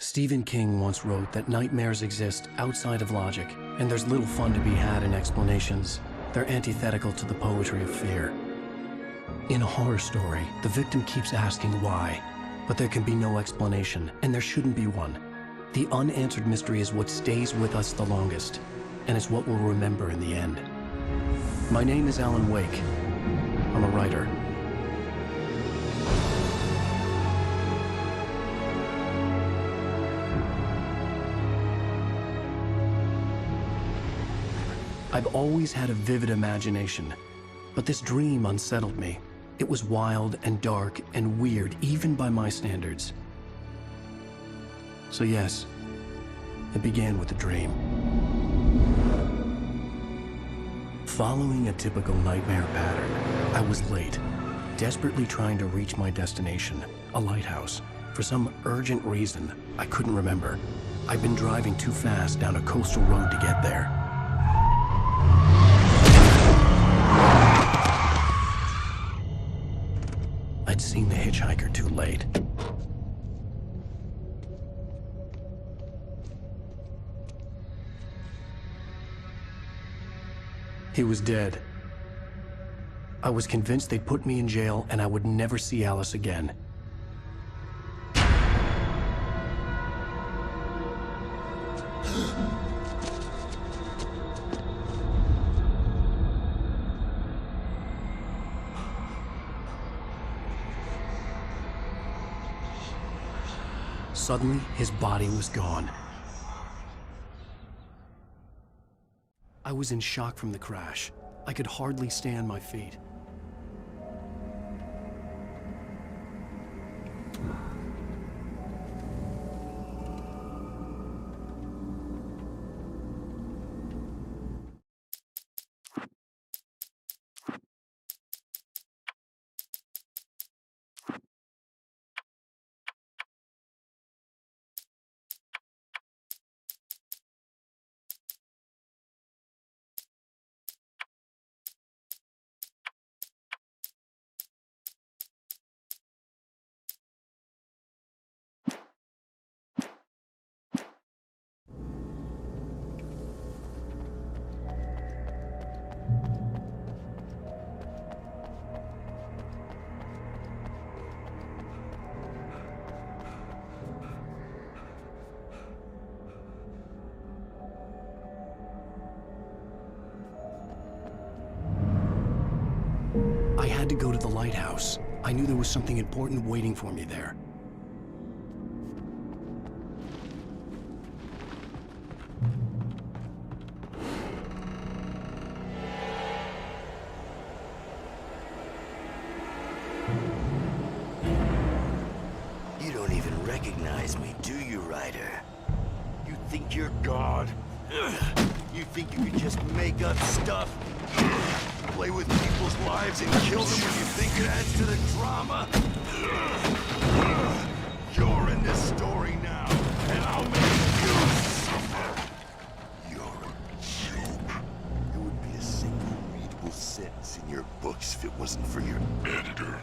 Stephen King once wrote that nightmares exist outside of logic, and there's little fun to be had in explanations. They're antithetical to the poetry of fear. In a horror story, the victim keeps asking why, but there can be no explanation, and there shouldn't be one. The unanswered mystery is what stays with us the longest, and it's what we'll remember in the end. My name is Alan Wake. I'm a writer. I've always had a vivid imagination, but this dream unsettled me. It was wild and dark and weird, even by my standards. So yes, it began with a dream. Following a typical nightmare pattern, I was late, desperately trying to reach my destination, a lighthouse. For some urgent reason, I couldn't remember. I'd been driving too fast down a coastal road to get there. I'd seen the hitchhiker too late. He was dead. I was convinced they'd put me in jail and I would never see Alice again. Suddenly, his body was gone. I was in shock from the crash. I could hardly stay on my feet. I had to go to the lighthouse. I knew there was something important waiting for me there. You don't even recognize me, do you, Ryder? You think you're God? You think you can just make up stuff? Play with people's lives and kill them when you think it adds to the drama? You're in this story now, and I'll make you suffer. You're a joke. There would be a single readable sentence in your books if it wasn't for your editor.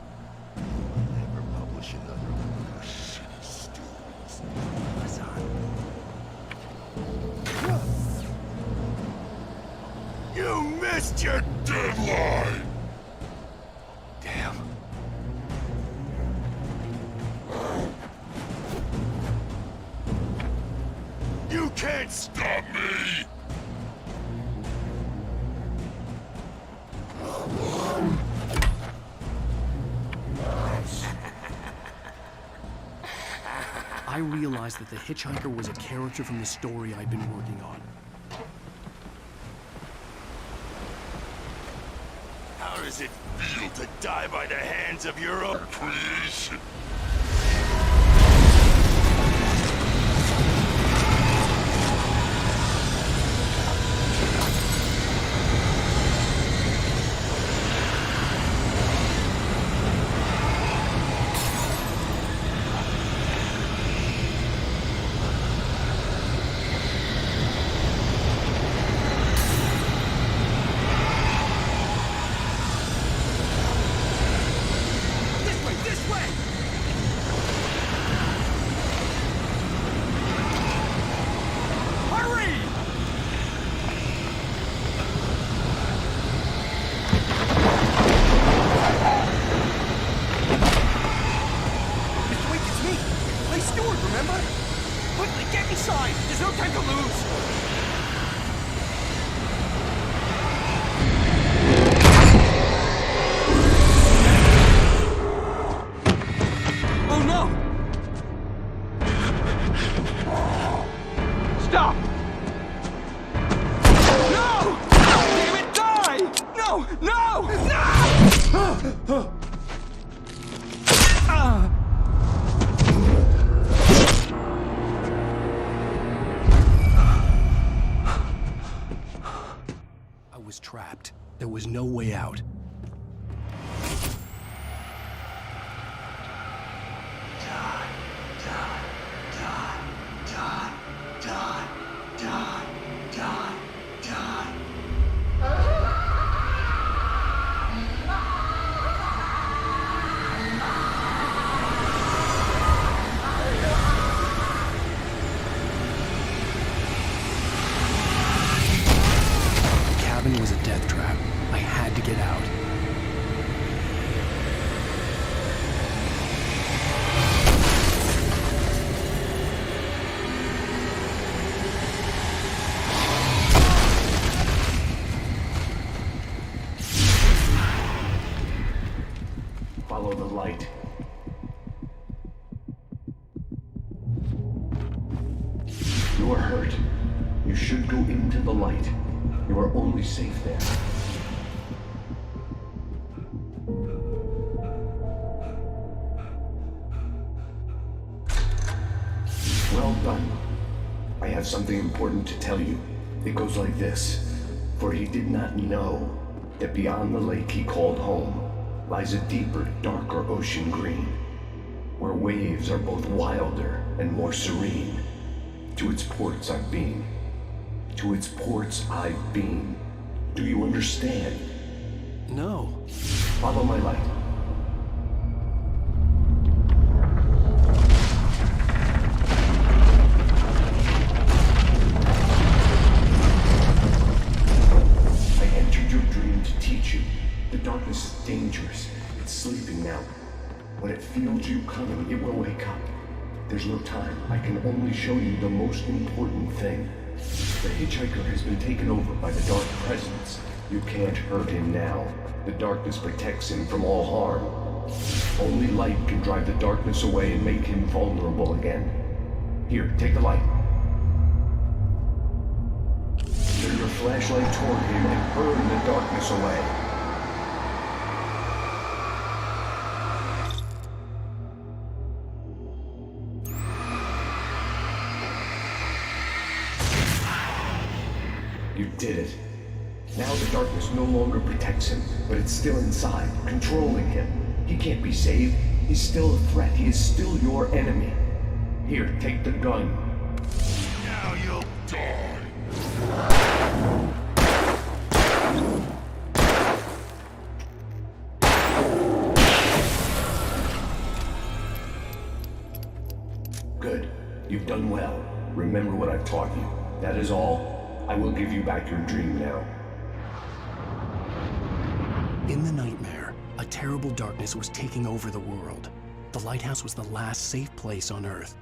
You'll never publish another one of your shitty stories. You missed your deadline! Damn. You can't stop me! I realized that the hitchhiker was a character from the story I'd been working on. How does it feel to die by the hands of your own creation? This way! inside! There's no time to lose! Oh no! Stop! No! Damn it, die! No! No! No! I was trapped. There was no way out. The cabin was a death trap. I had to get out. Follow the light. You are hurt. You should go into the light. You are only safe there. Well done. I have something important to tell you. It goes like this. For he did not know that beyond the lake he called home lies a deeper, darker ocean green, where waves are both wilder and more serene. To its ports I've been. To its ports I've been. Do you understand? No. Follow my light. I entered your dream to teach you. The darkness is dangerous. It's sleeping now. When it feels you coming, it will wake up. There's no time. I can only show you the most important thing. The hitchhiker has been taken over by the Dark Presence. You can't hurt him now. The darkness protects him from all harm. Only light can drive the darkness away and make him vulnerable again. Here, take the light. Turn your flashlight toward him and burn the darkness away. You did it. Now the darkness no longer protects him, but it's still inside, controlling him. He can't be saved. He's still a threat. He is still your enemy. Here, take the gun. Now you'll die. Good. You've done well. Remember what I've taught you. That is all. I will give you back your dream now. In the nightmare, a terrible darkness was taking over the world. The lighthouse was the last safe place on Earth.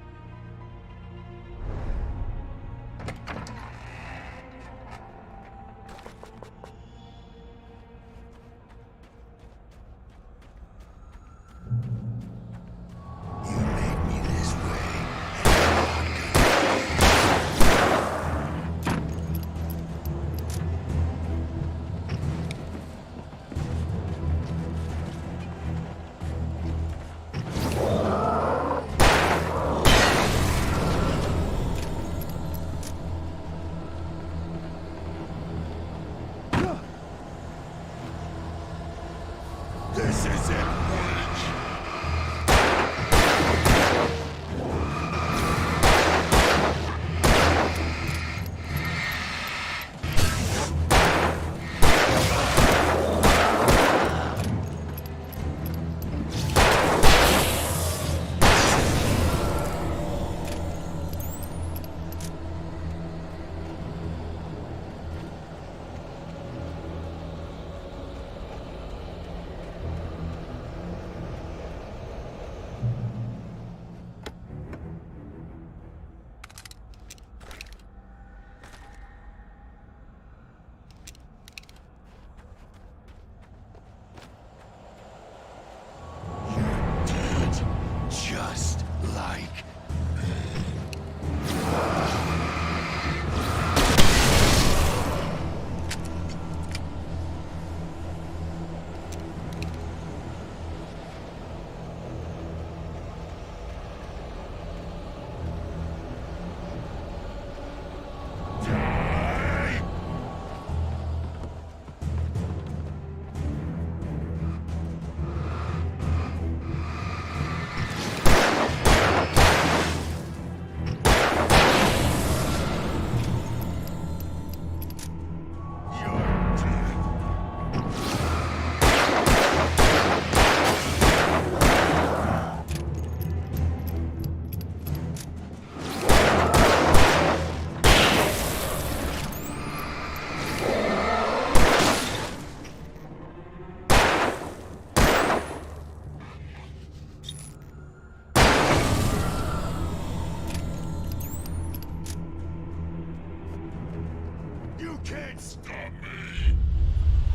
stop me.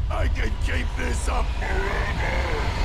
I can keep this up forever.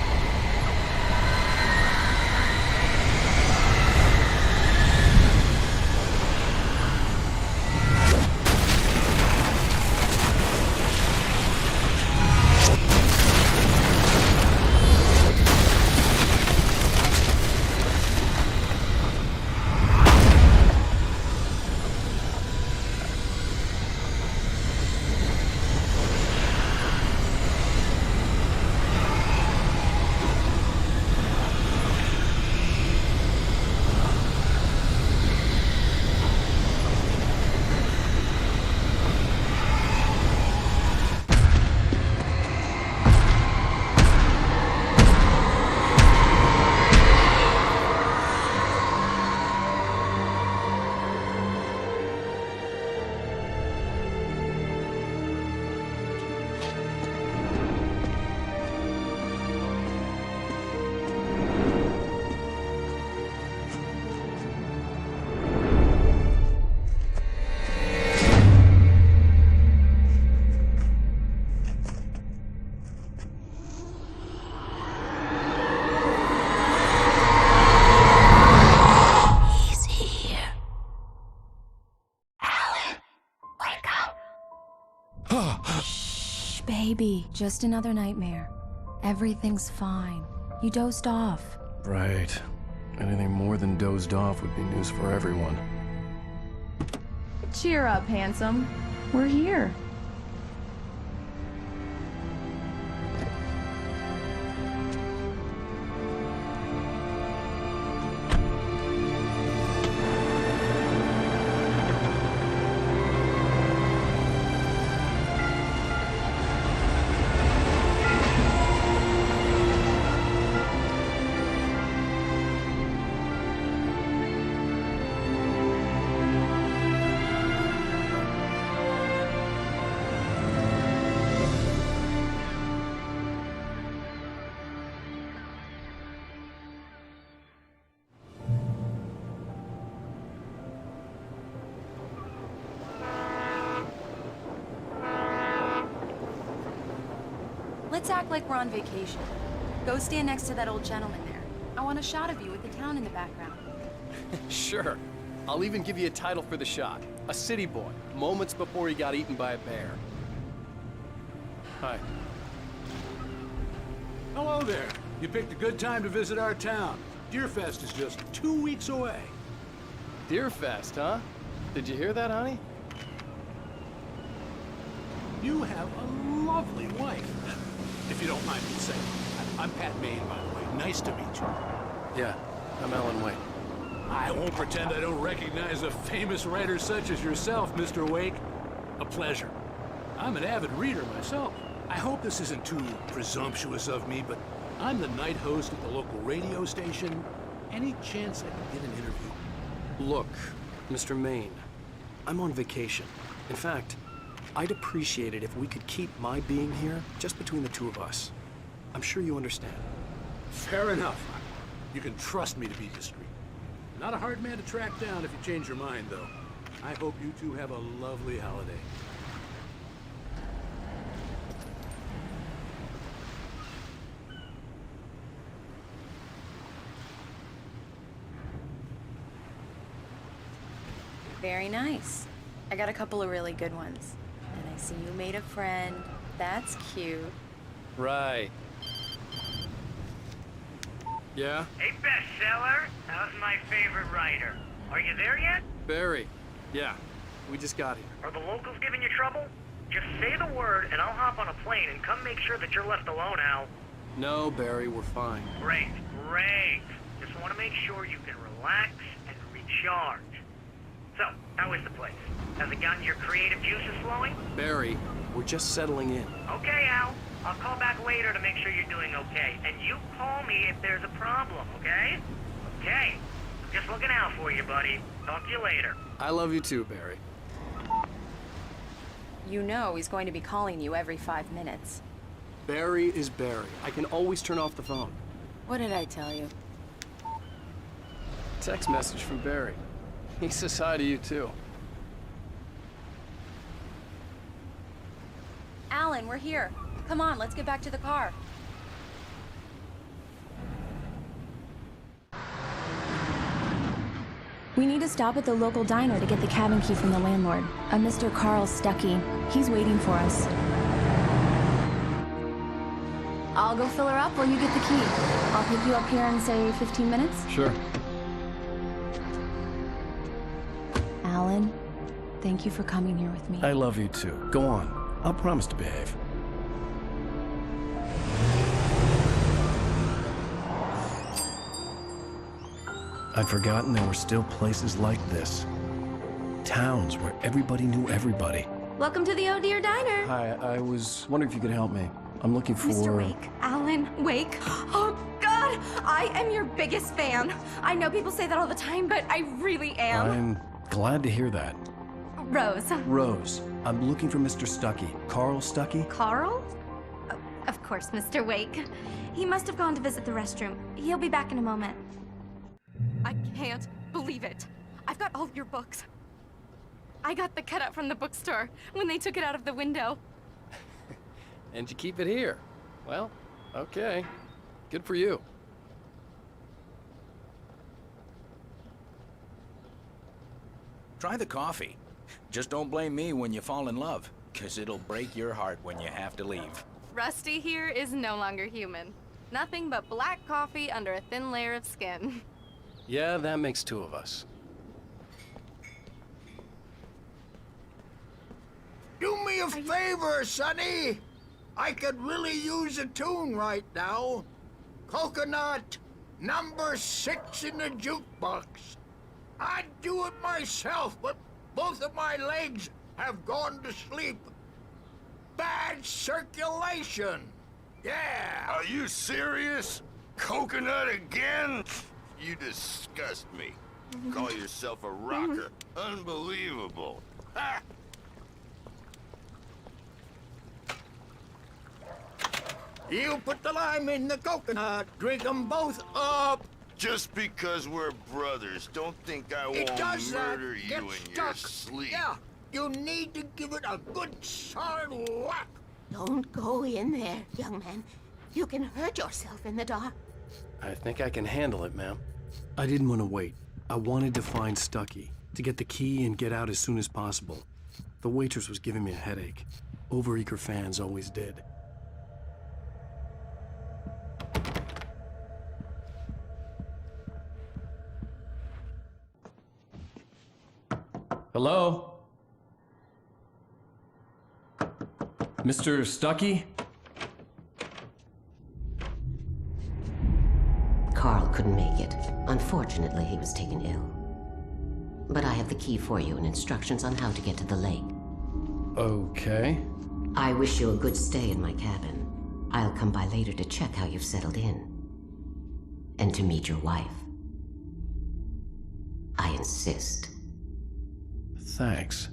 Baby, just another nightmare. Everything's fine. You dozed off. Right. Anything more than dozed off would be news for everyone. Cheer up, handsome. We're here. Let's act like we're on vacation. Go stand next to that old gentleman there. I want a shot of you with the town in the background. Sure. I'll even give you a title for the shot. A city boy, moments before he got eaten by a bear. Hi. Hello there. You picked a good time to visit our town. Deerfest is just 2 weeks away. Deerfest, huh? Did you hear that, honey? You have a lovely wife. If you don't mind me saying. I'm Pat Maine, by the way. Nice to meet you. Yeah, I'm Alan Wake. I won't pretend I don't recognize a famous writer such as yourself, Mr. Wake. A pleasure. I'm an avid reader myself. I hope this isn't too presumptuous of me, but I'm the night host at the local radio station. Any chance I can get an interview? Look, Mr. Maine, I'm on vacation. In fact, I'd appreciate it if we could keep my being here just between the two of us. I'm sure you understand. Fair enough. You can trust me to be discreet. Not a hard man to track down if you change your mind, though. I hope you two have a lovely holiday. Very nice. I got a couple of really good ones. And I see you made a friend. That's cute. Right. Yeah? Hey, bestseller. How's my favorite writer? Are you there yet? Barry. Yeah, we just got here. Are the locals giving you trouble? Just say the word and I'll hop on a plane and come make sure that you're left alone, Al. No, Barry, we're fine. Great, great. Just want to make sure you can relax and recharge. So, how is the place? Has it gotten your creative juices flowing? Barry, we're just settling in. Okay, Al. I'll call back later to make sure you're doing okay. And you call me if there's a problem, okay? Okay. Just looking out for you, buddy. Talk to you later. I love you too, Barry. You know he's going to be calling you every 5 minutes. Barry is Barry. I can always turn off the phone. What did I tell you? Text message from Barry. He says hi to you too. Alan, we're here. Come on, let's get back to the car. We need to stop at the local diner to get the cabin key from the landlord, a Mr. Carl Stuckey. He's waiting for us. I'll go fill her up while you get the key. I'll pick you up here in, say, 15 minutes? Sure. Alan, thank you for coming here with me. I love you too. Go on. I'll promise to behave. I'd forgotten there were still places like this. Towns where everybody knew everybody. Welcome to the Oh Dear Diner. Hi, I was wondering if you could help me. I'm looking for... Mr. Wake. Alan Wake. Oh, God! I am your biggest fan. I know people say that all the time, but I really am. I'm glad to hear that. Rose. Rose, I'm looking for Mr. Stuckey. Carl Stuckey? Carl? Oh, of course, Mr. Wake. He must have gone to visit the restroom. He'll be back in a moment. I can't believe it. I've got all of your books. I got the cutout from the bookstore when they took it out of the window. And you keep it here. Well, okay. Good for you. Try the coffee. Just don't blame me when you fall in love, 'cause it'll break your heart when you have to leave. Rusty here is no longer human. Nothing but black coffee under a thin layer of skin. Yeah, that makes two of us. Do me a favor, Sonny. I could really use a tune right now. Coconut, number 6 in the jukebox. I'd do it myself, but both of my legs have gone to sleep. Bad circulation. Yeah. Are you serious? Coconut again? You disgust me. Call yourself a rocker. Unbelievable. Ha! You put the lime in the coconut. Drink them both up. Just because we're brothers, don't think I It won't does murder that. you Get in stuck. your sleep. Yeah, you need to give it a good solid whack. Don't go in there, young man. You can hurt yourself in the dark. I think I can handle it, ma'am. I didn't want to wait. I wanted to find Stuckey, to get the key and get out as soon as possible. The waitress was giving me a headache. Overeager fans always did. Hello? Mr. Stuckey? Carl couldn't make it. Unfortunately, he was taken ill. But I have the key for you and instructions on how to get to the lake. Okay. I wish you a good stay in my cabin. I'll come by later to check how you've settled in. And to meet your wife. I insist. Thanks.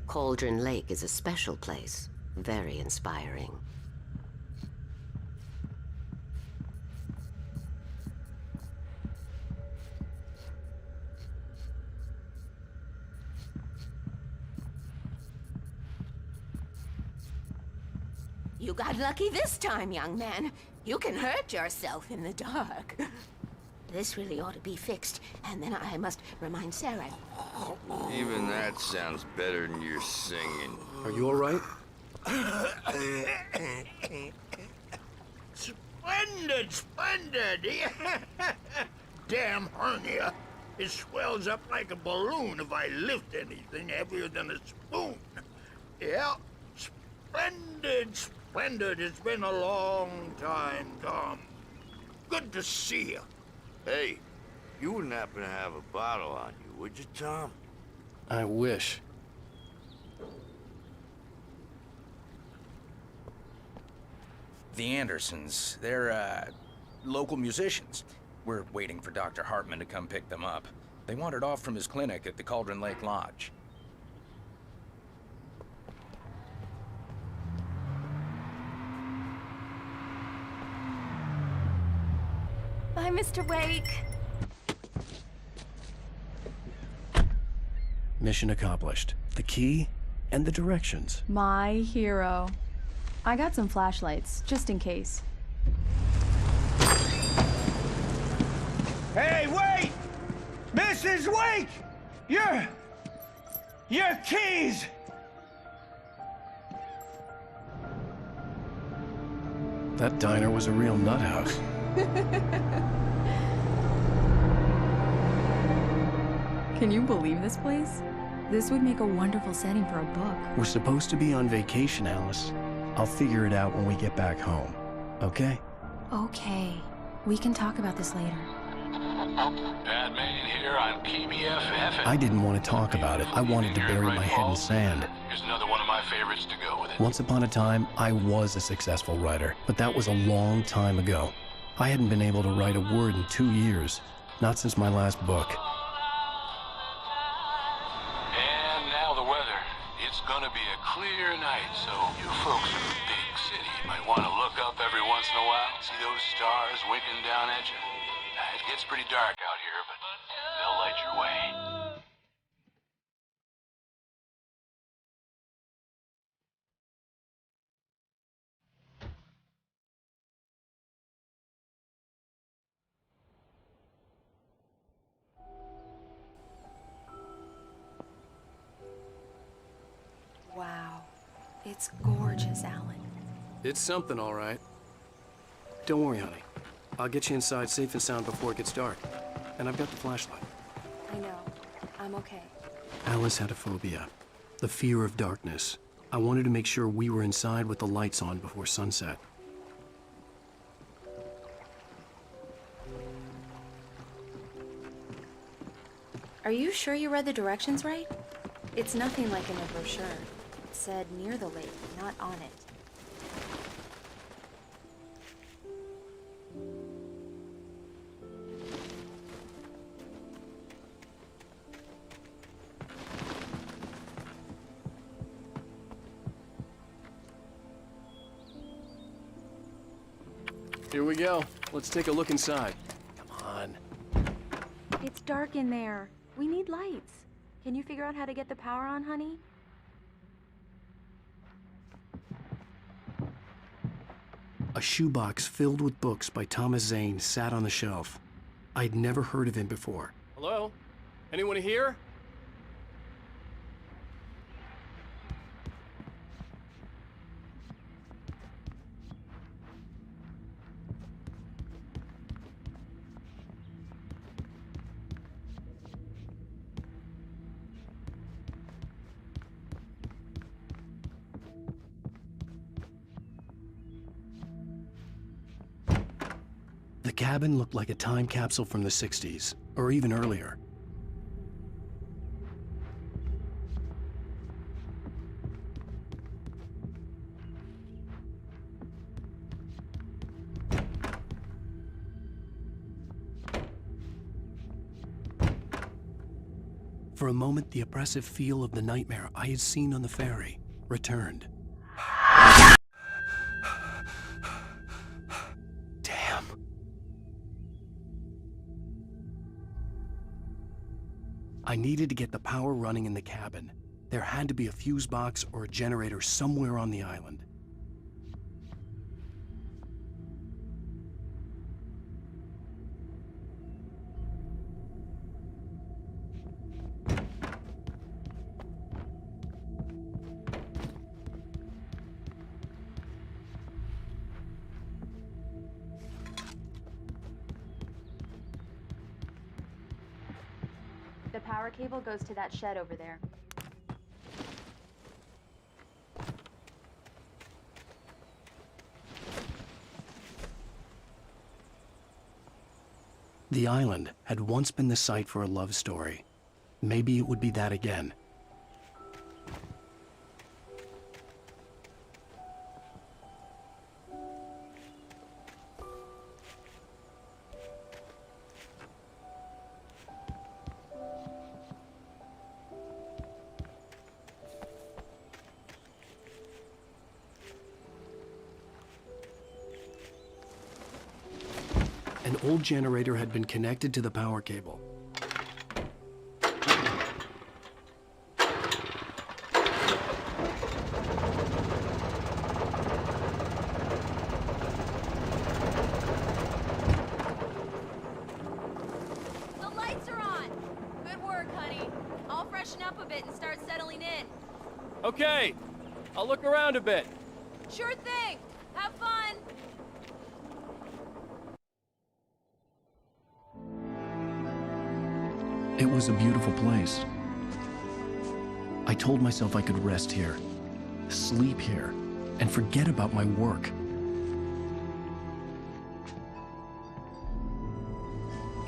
Cauldron Lake is a special place. Very inspiring. You got lucky this time, young man. You can hurt yourself in the dark. This really ought to be fixed, and then I must remind Sarah. Even that sounds better than your singing. Are you all right? Splendid, splendid! Damn hernia. It swells up like a balloon if I lift anything heavier than a spoon. Yeah, splendid, splendid. It's been a long time, Tom. Good to see you. Hey, you wouldn't happen to have a bottle on you, would you, Tom? I wish. The Andersons, they're, local musicians. We're waiting for Dr. Hartman to come pick them up. They wandered off from his clinic at the Cauldron Lake Lodge. Bye, Mr. Wake. Mission accomplished. The key and the directions. My hero. I got some flashlights, just in case. Hey, wait! Mrs. Wake! Your keys! That diner was a real nut house. Can you believe this place? This would make a wonderful setting for a book. We're supposed to be on vacation, Alice. I'll figure it out when we get back home. Okay? Okay. We can talk about this later. Batman here on KBFF. I didn't want to talk about it. I wanted to bury my head in sand. Here's another one of my favorites to go with it. Once upon a time, I was a successful writer, but that was a long time ago. I hadn't been able to write a word in 2 years, not since my last book. And now the weather. It's gonna be a clear night, so you folks in the big city might want to look up every once in a while, see those stars winking down at you. It gets pretty dark out here, but they'll light your way. Wow. It's gorgeous, Alan. It's something, all right. Don't worry, honey. I'll get you inside safe and sound before it gets dark. And I've got the flashlight. I know. I'm okay. Alice had a phobia. The fear of darkness. I wanted to make sure we were inside with the lights on before sunset. Are you sure you read the directions right? It's nothing like in the brochure. It said near the lake, not on it. Here we go. Let's take a look inside. Come on. It's dark in there. We need lights. Can you figure out how to get the power on, honey? A shoebox filled with books by Thomas Zane sat on the shelf. I'd never heard of him before. Hello? Anyone here? The cabin looked like a time capsule from the 60s, or even earlier. For a moment, the oppressive feel of the nightmare I had seen on the ferry returned. Damn. I needed to get the power running in the cabin. There had to be a fuse box or a generator somewhere on the island. The power cable goes to that shed over there. The island had once been the site for a love story. Maybe it would be that again. An old generator had been connected to the power cable. The lights are on! Good work, honey. I'll freshen up a bit and start settling in. Okay, I'll look around a bit. Sure thing! Have fun! It was a beautiful place. I told myself I could rest here, sleep here, and forget about my work.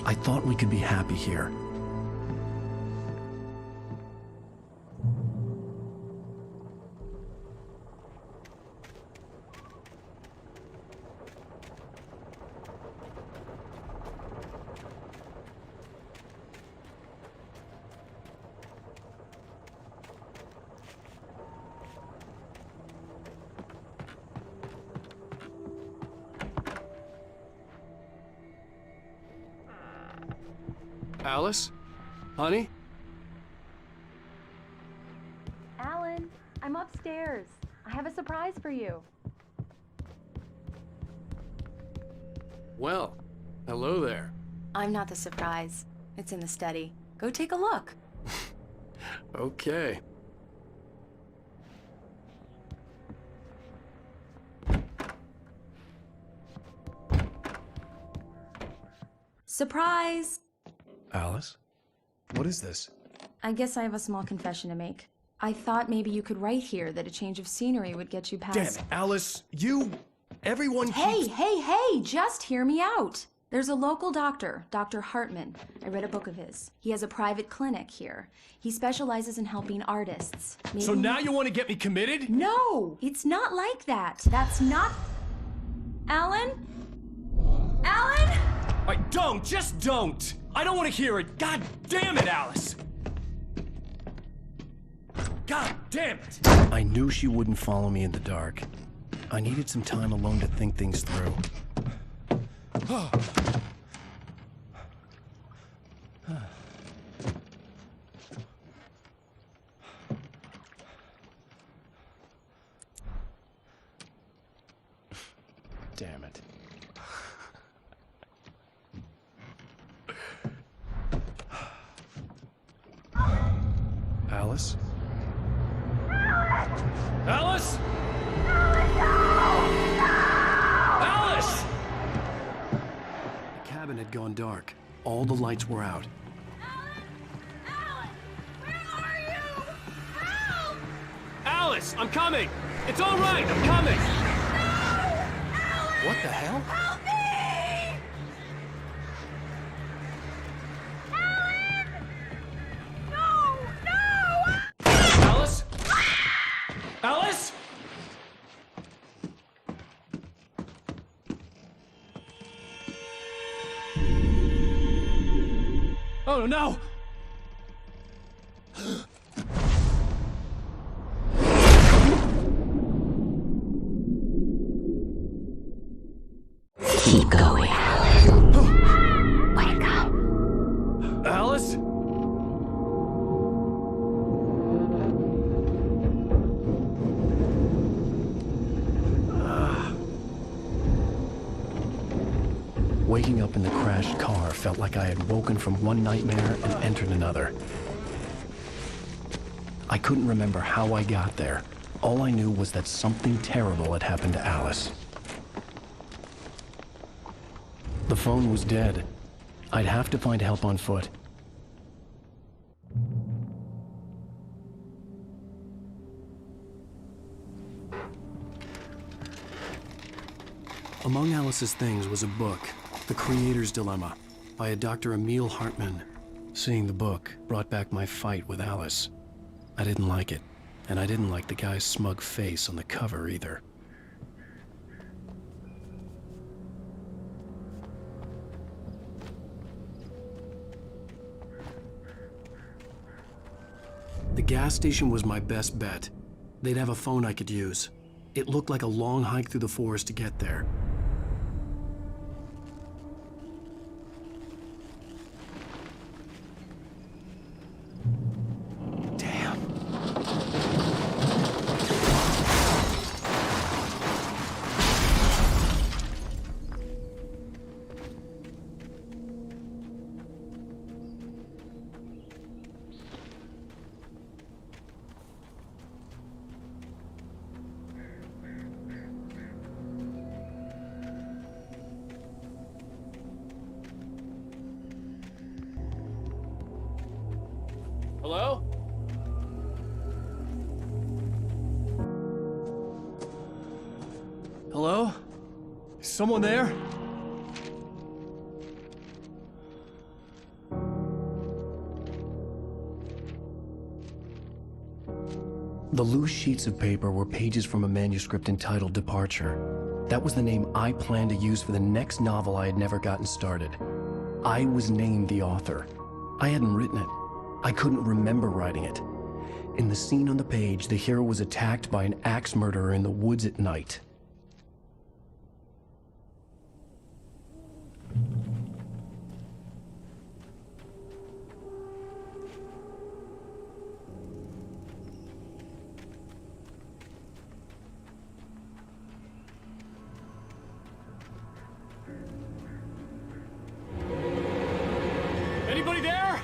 I thought we could be happy here. Alice? Honey? Alan, I'm upstairs. I have a surprise for you. Well, hello there. I'm not the surprise. It's in the study. Go take a look. Okay. Surprise! Alice? What is this? I guess I have a small confession to make. I thought maybe you could write here that a change of scenery would get you past... Damn it, Alice! Everyone keeps... Hey! Just hear me out! There's a local doctor, Dr. Hartman. I read a book of his. He has a private clinic here. He specializes in helping artists. Maybe... So now you want to get me committed? No! It's not like that. That's not... Alan? Alan? Just don't! I don't want to hear it! God damn it, Alice! God damn it! I knew she wouldn't follow me in the dark. I needed some time alone to think things through. Damn it. Alice? Alice? Alice! The cabin had gone dark. All the lights were out. Alan! Where are you? Help! Alice, I'm coming! It's all right, I'm coming! No! Alan! What the hell? Help me! Alan! No! Alice? Alice? Oh no! Keep going, Alan. Wake up. Alice? Waking up in the crashed car felt like I had woken from one nightmare and entered another. I couldn't remember how I got there. All I knew was that something terrible had happened to Alice. The phone was dead. I'd have to find help on foot. Among Alice's things was a book, The Creator's Dilemma, by a Dr. Emil Hartman. Seeing the book brought back my fight with Alice. I didn't like it, and I didn't like the guy's smug face on the cover either. The gas station was my best bet. They'd have a phone I could use. It looked like a long hike through the forest to get there. Hello? Is someone there? The loose sheets of paper were pages from a manuscript entitled Departure. That was the name I planned to use for the next novel I had never gotten started. I was named the author. I hadn't written it. I couldn't remember writing it. In the scene on the page, the hero was attacked by an axe murderer in the woods at night. Anybody there?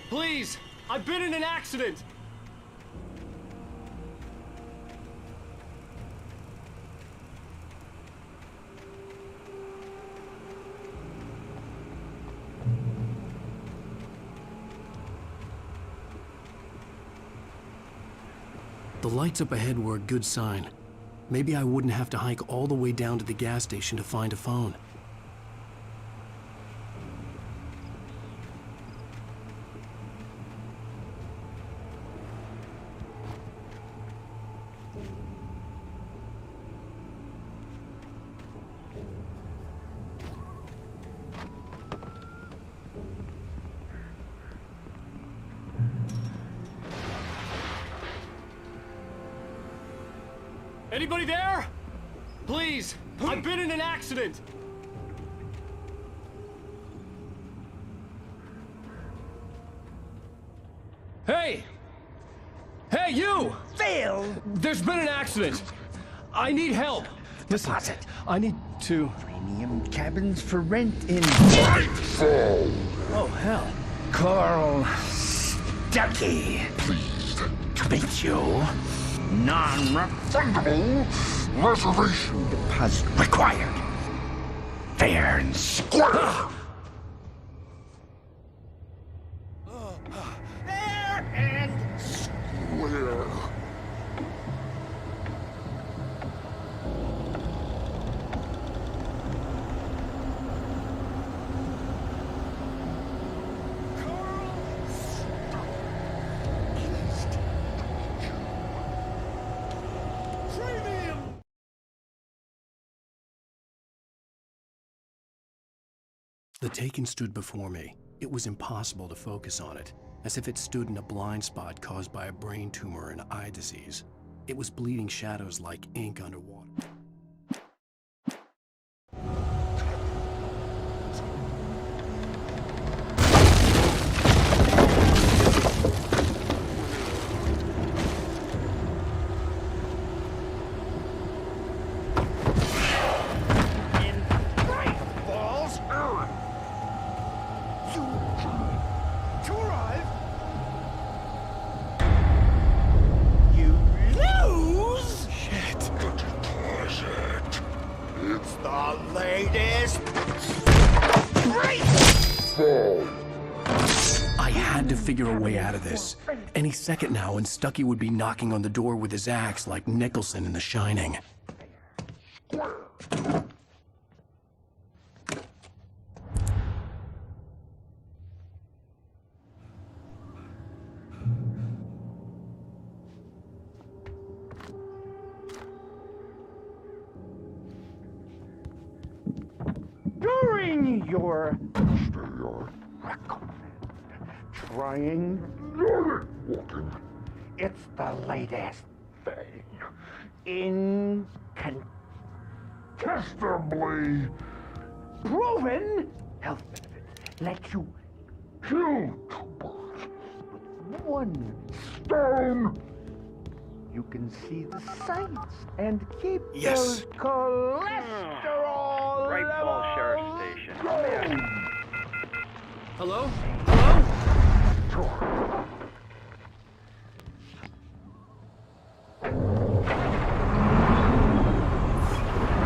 Please, I've been in an accident. The lights up ahead were a good sign. Maybe I wouldn't have to hike all the way down to the gas station to find a phone. Anybody there? Please, I've been in an accident. Hey! Hey, you! Phil! There's been an accident. I need help. Listen, Deposit. I need to... Premium cabins for rent in... Nightfall! Oh, hell. Carl Stuckey. Pleased To meet you. Non-refundable reservation deposit required. Fair and square. Fair and square. The Taken stood before me. It was impossible to focus on it, as if it stood in a blind spot caused by a brain tumor and eye disease. It was bleeding shadows like ink underwater. I had to figure a way out of this. Any second now, and Stuckey would be knocking on the door with his axe like Nicholson in The Shining. During your trying walking. It's the latest thing. Incontestably proven health benefits. Let you kill two birds with one stone. You can see the sights and keep those cholesterol Great Falls Sheriff Station. Yeah. Hello? Hello?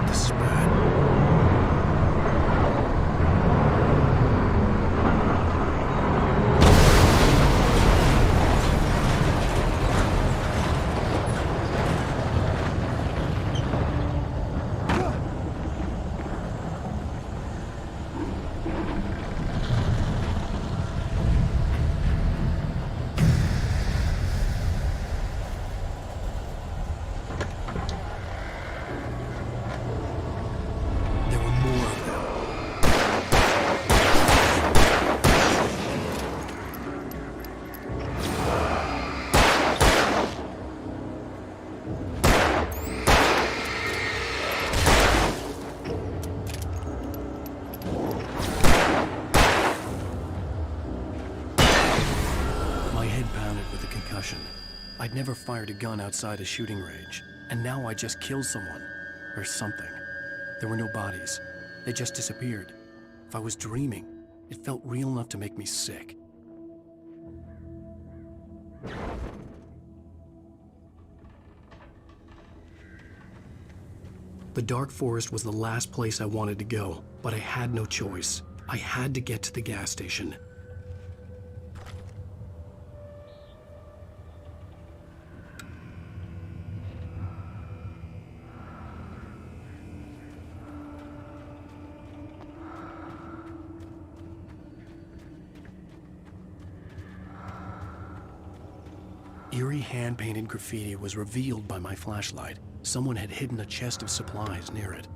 This is bad. I'd never fired a gun outside a shooting range, and now I just killed someone. Or something. There were no bodies. They just disappeared. If I was dreaming, it felt real enough to make me sick. The dark forest was the last place I wanted to go, but I had no choice. I had to get to the gas station. Eerie hand-painted graffiti was revealed by my flashlight. Someone had hidden a chest of supplies near it.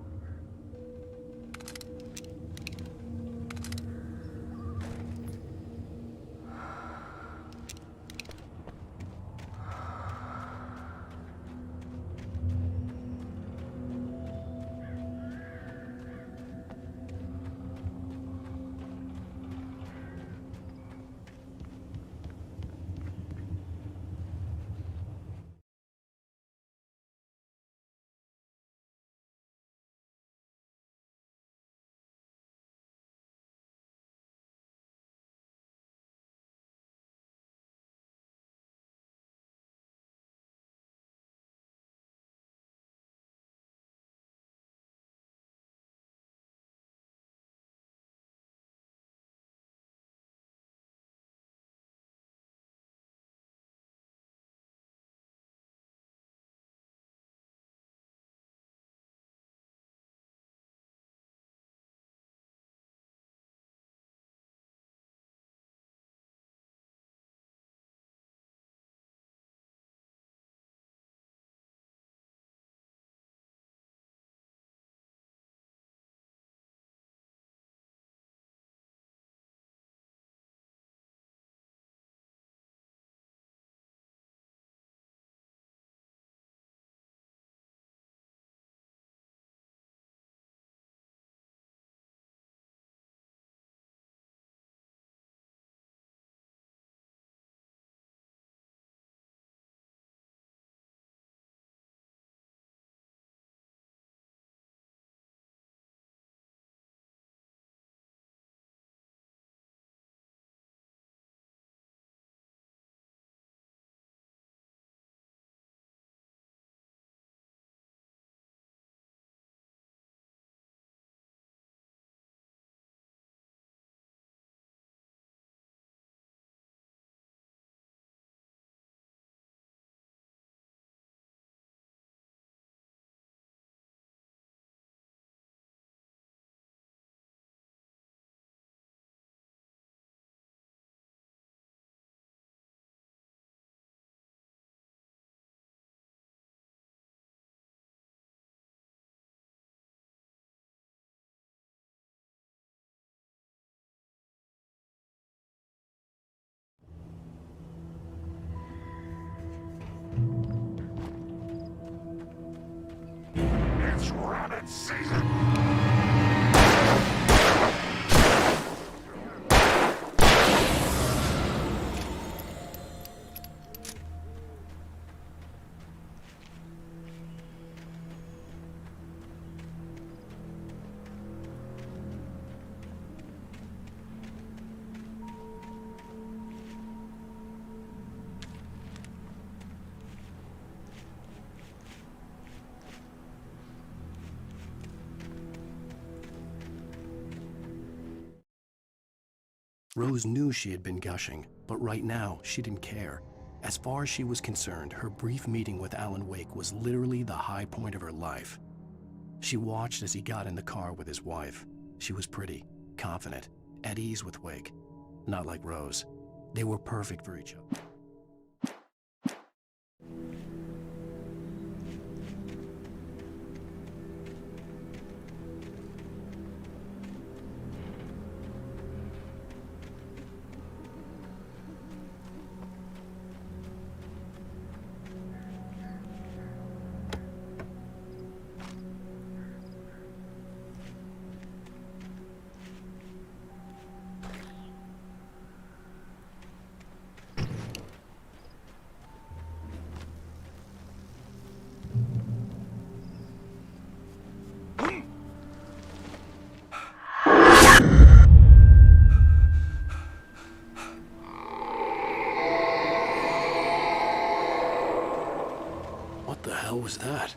It's rabbit season! Rose knew she had been gushing, but right now, she didn't care. As far as she was concerned, her brief meeting with Alan Wake was literally the high point of her life. She watched as he got in the car with his wife. She was pretty, confident, at ease with Wake. Not like Rose. They were perfect for each other. What the hell was that?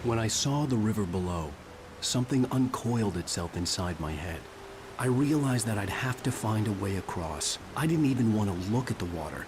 When I saw the river below, something uncoiled itself inside my head. I realized that I'd have to find a way across. I didn't even want to look at the water.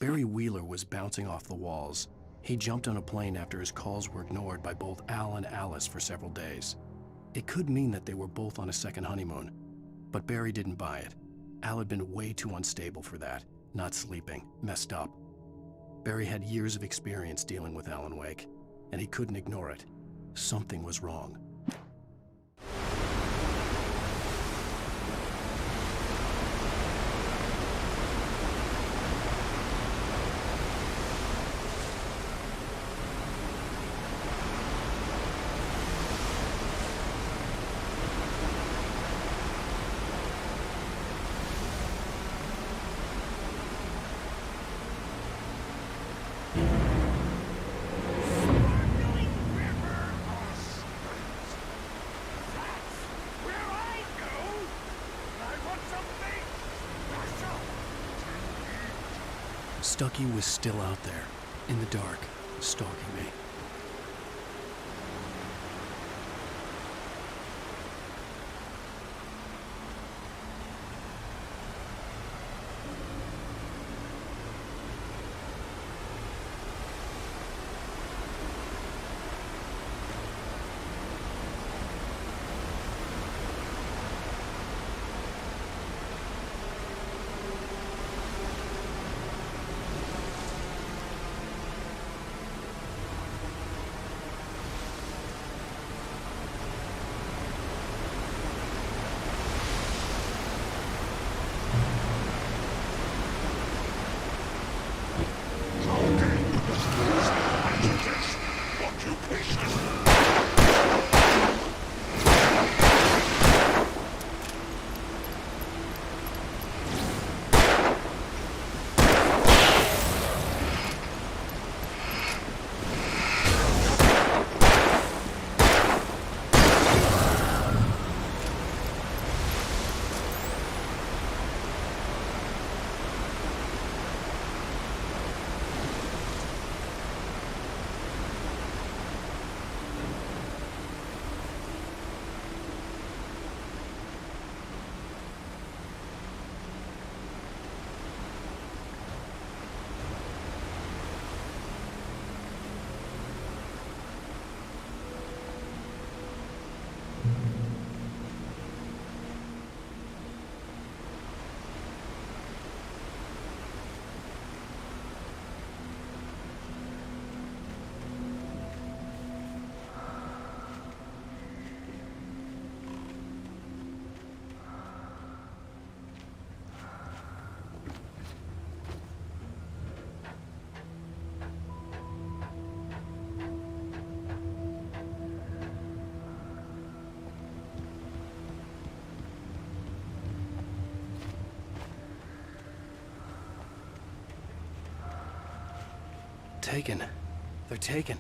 Barry Wheeler was bouncing off the walls. He jumped on a plane after his calls were ignored by both Al and Alice for several days. It could mean that they were both on a second honeymoon, but Barry didn't buy it. Al had been way too unstable for that, not sleeping, messed up. Barry had years of experience dealing with Alan Wake, and he couldn't ignore it. Something was wrong. Stucky was still out there, in the dark, stalking me. Taken. They're taken.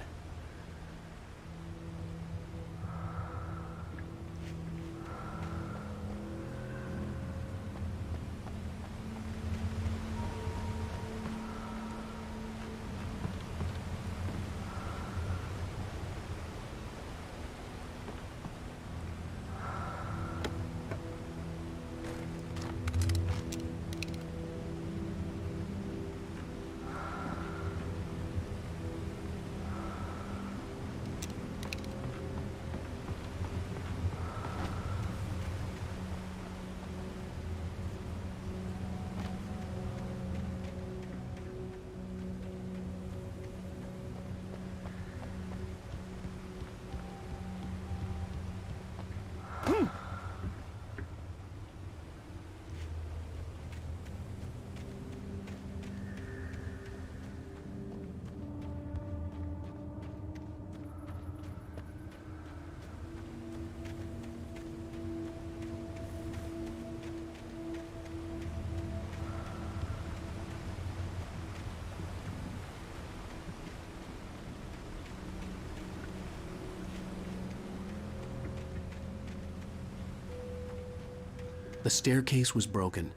The staircase was broken.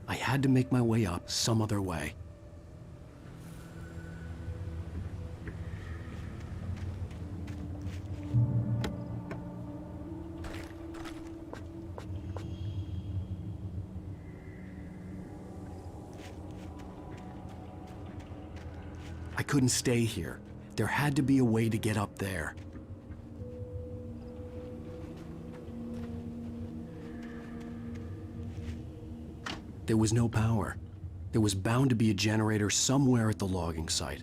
I had to make my way up some other way. I couldn't stay here. There had to be a way to get up there. There was no power. There was bound to be a generator somewhere at the logging site.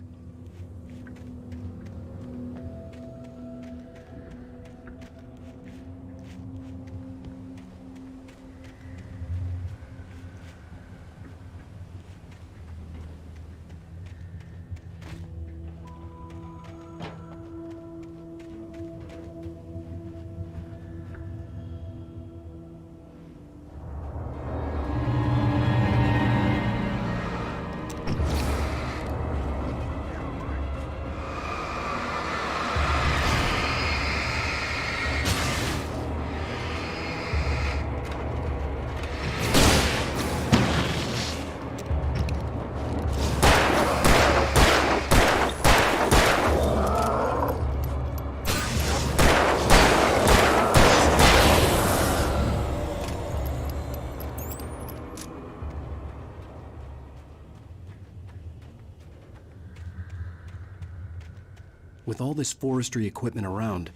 With all this forestry equipment around,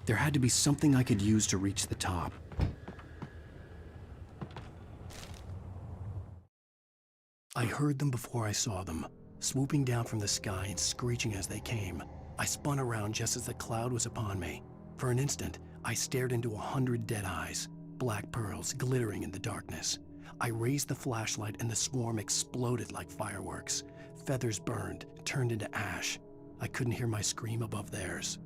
there had to be something I could use to reach the top. I heard them before I saw them, swooping down from the sky and screeching as they came. I spun around just as the cloud was upon me. For an instant, I stared into 100 dead eyes, black pearls glittering in the darkness. I raised the flashlight and the swarm exploded like fireworks. Feathers burned, turned into ash. I couldn't hear my scream above theirs.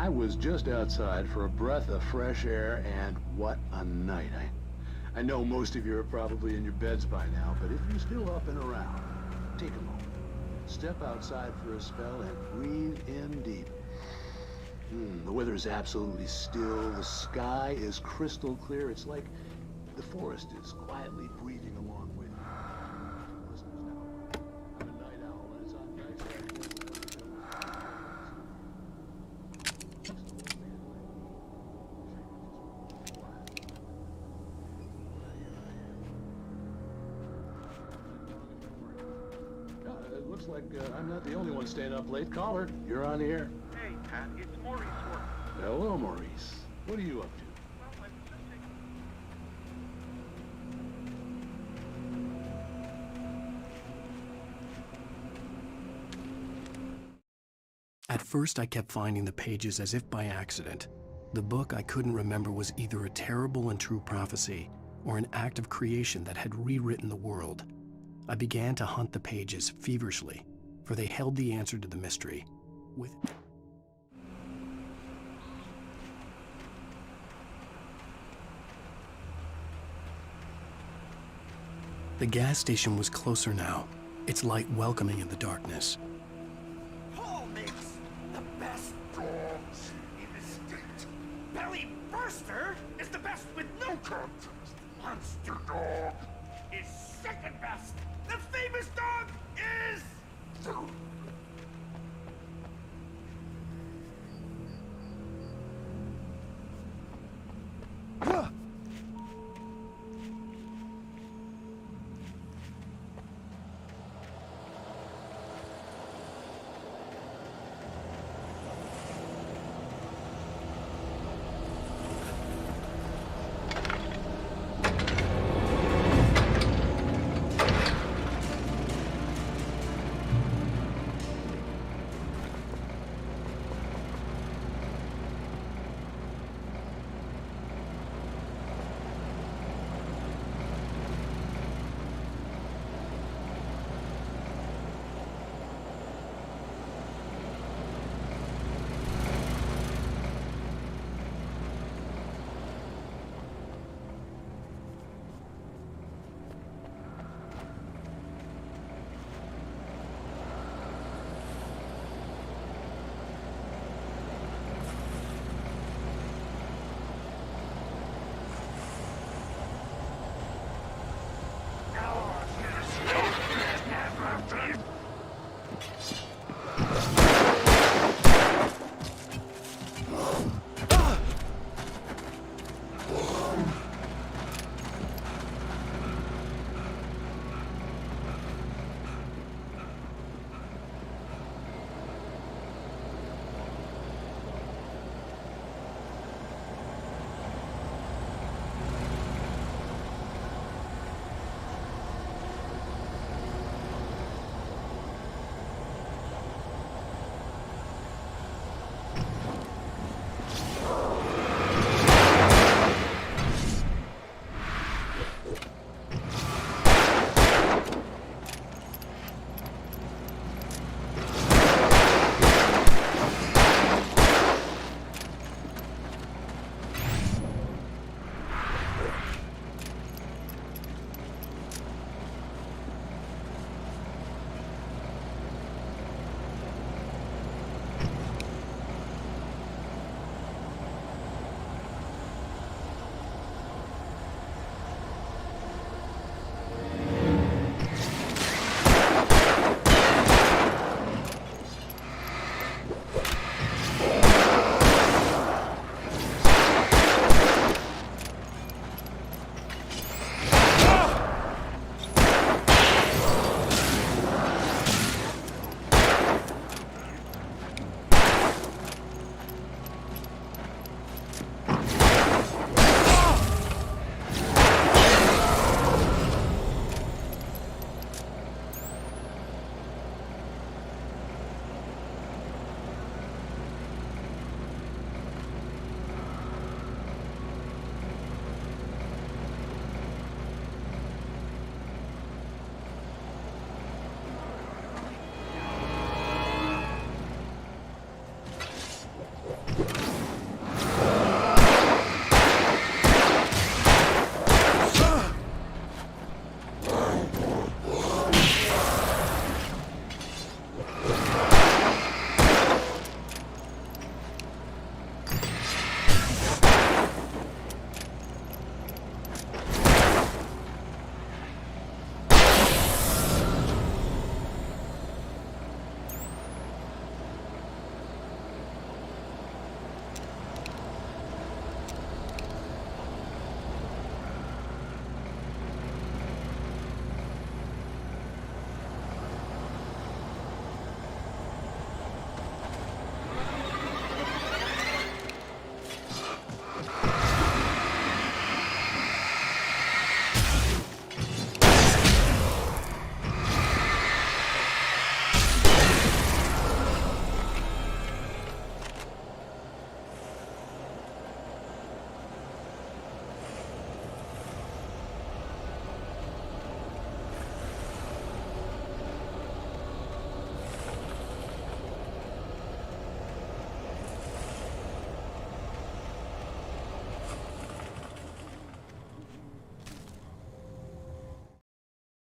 I was just outside for a breath of fresh air, and what a night. I know most of you are probably in your beds by now, but if you're still up and around, take a moment. Step outside for a spell and breathe in deep. The weather is absolutely still. The sky is crystal clear. It's like the forest is quietly breathing along with you. Listeners, now, I'm a night owl, and it's on nights like this it looks like I'm not the only one staying up late. Caller, you're on the air. Hey, Pat, it's Maurice Work. Hello, Maurice. What are you up to? Well, I'm just taking... At first, I kept finding the pages as if by accident. The book I couldn't remember was either a terrible and true prophecy or an act of creation that had rewritten the world. I began to hunt the pages feverishly, for they held the answer to the mystery. The gas station was closer now, its light welcoming in the darkness. Paul makes the best dogs in the state. Belly Burster is the best with no contest. Monster Dog is second best. The famous dog is third.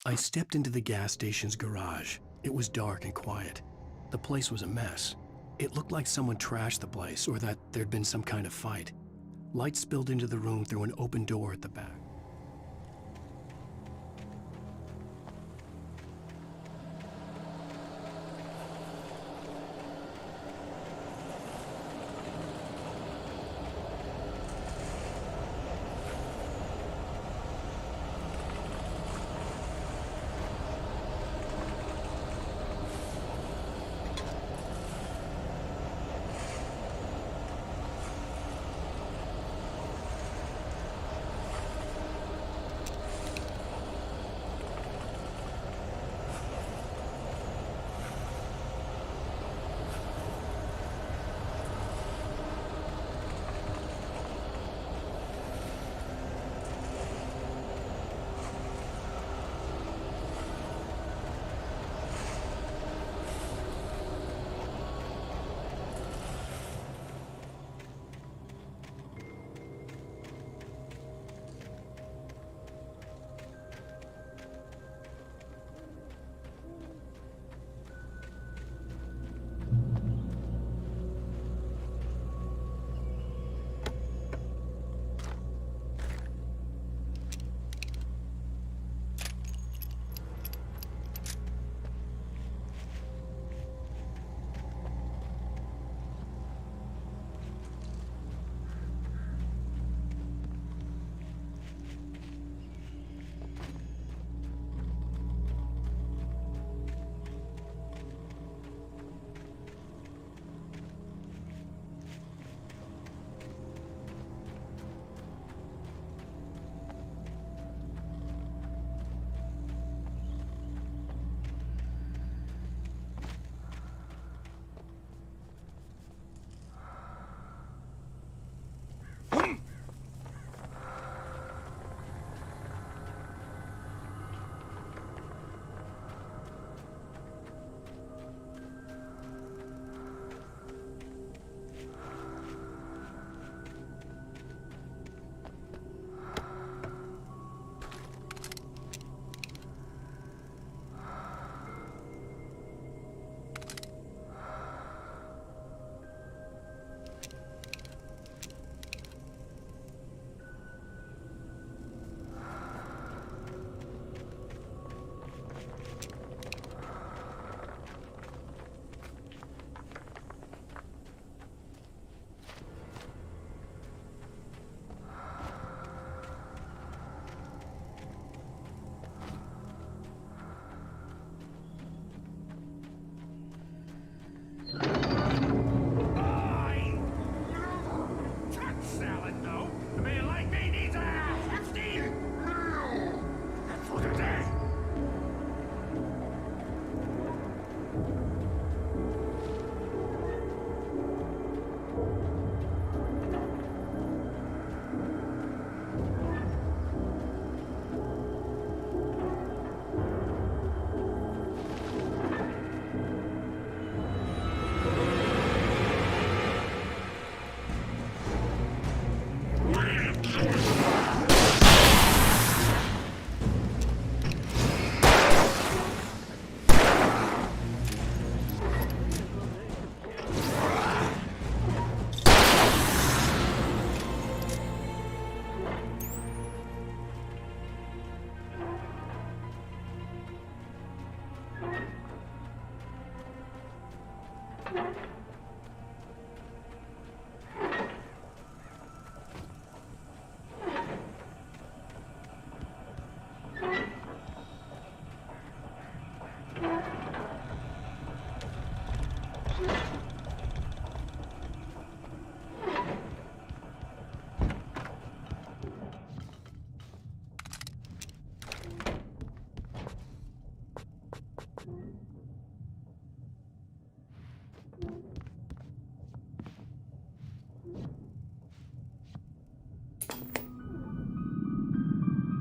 I stepped into the gas station's garage. It was dark and quiet. The place was a mess. It looked like someone trashed the place or that there'd been some kind of fight. Light spilled into the room through an open door at the back.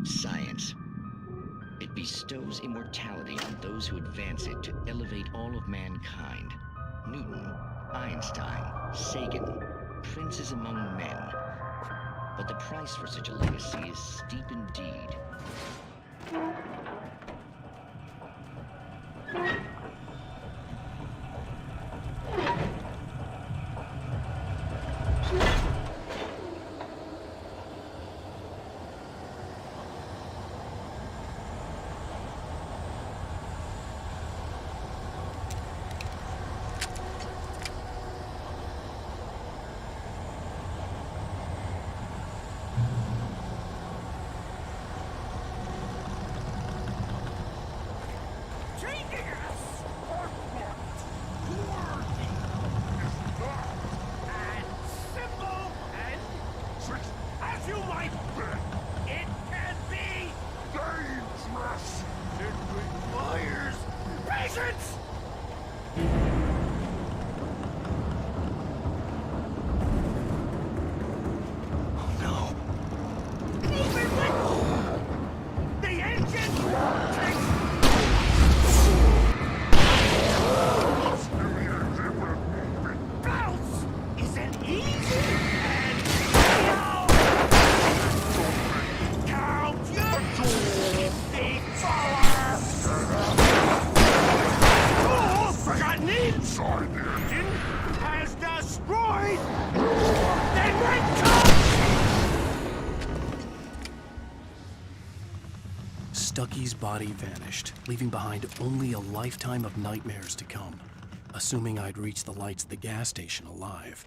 Science. It bestows immortality on those who advance it to elevate all of mankind. Newton, Einstein, Sagan, princes among men. But the price for such a legacy is steep indeed. Stucky's body vanished, leaving behind only a lifetime of nightmares to come, assuming I'd reach the lights at the gas station alive.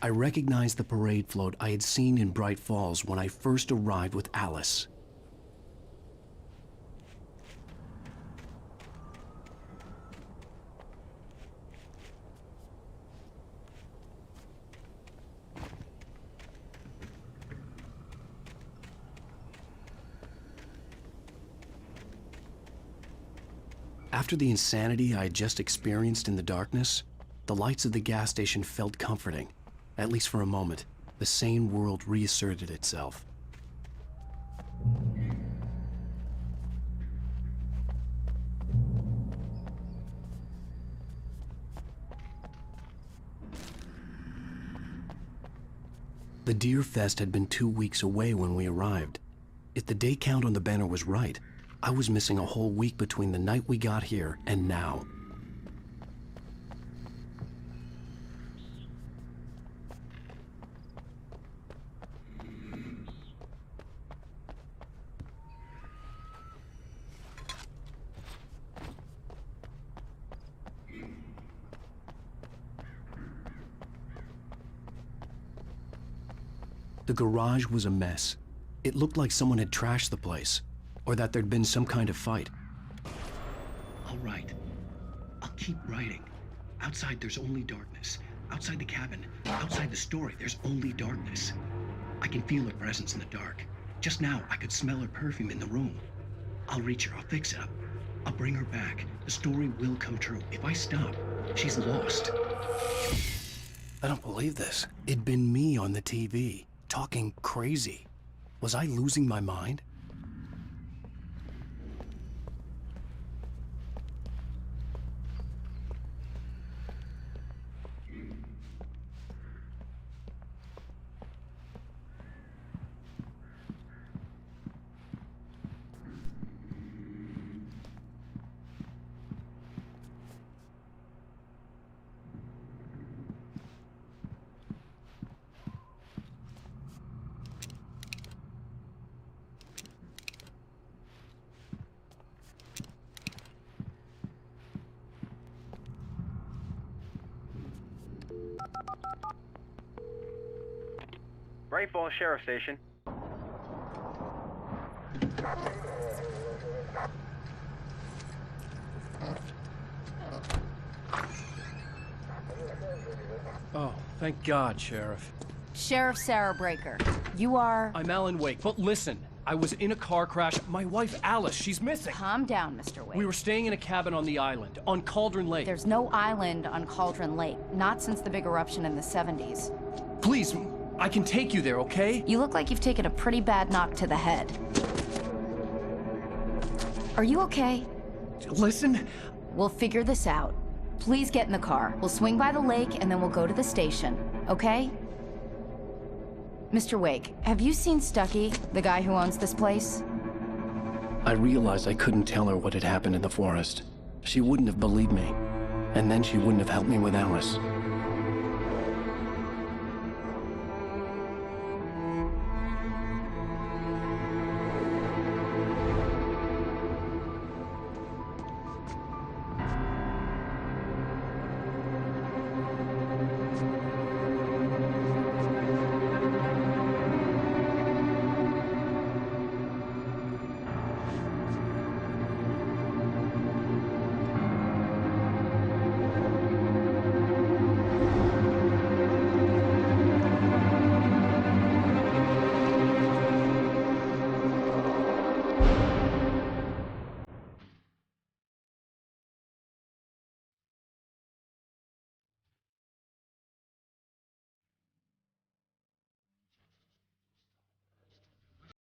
I recognized the parade float I had seen in Bright Falls when I first arrived with Alice. After the insanity I had just experienced in the darkness, the lights of the gas station felt comforting. At least for a moment, the sane world reasserted itself. The Deer Fest had been 2 weeks away when we arrived. If the day count on the banner was right, I was missing a whole week between the night we got here and now. The garage was a mess. It looked like someone had trashed the place, or that there'd been some kind of fight. All right. I'll keep writing. Outside, there's only darkness. Outside the cabin, outside the story, there's only darkness. I can feel her presence in the dark. Just now, I could smell her perfume in the room. I'll reach her, I'll fix it up. I'll bring her back. The story will come true. If I stop, she's lost. I don't believe this. It'd been me on the TV, talking crazy. Was I losing my mind? Bright Falls Sheriff Station. Oh, thank God, Sheriff. Sheriff Sarah Breaker. You are... I'm Alan Wake, but listen. I was in a car crash. My wife, Alice, she's missing. Calm down, Mr. Wake. We were staying in a cabin on the island, on Cauldron Lake. There's no island on Cauldron Lake. Not since the big eruption in the 70s. Please, I can take you there, okay? You look like you've taken a pretty bad knock to the head. Are you okay? Listen. We'll figure this out. Please get in the car. We'll swing by the lake and then we'll go to the station, okay? Mr. Wake, have you seen Stucky, the guy who owns this place? I realized I couldn't tell her what had happened in the forest. She wouldn't have believed me. And then she wouldn't have helped me with Alice.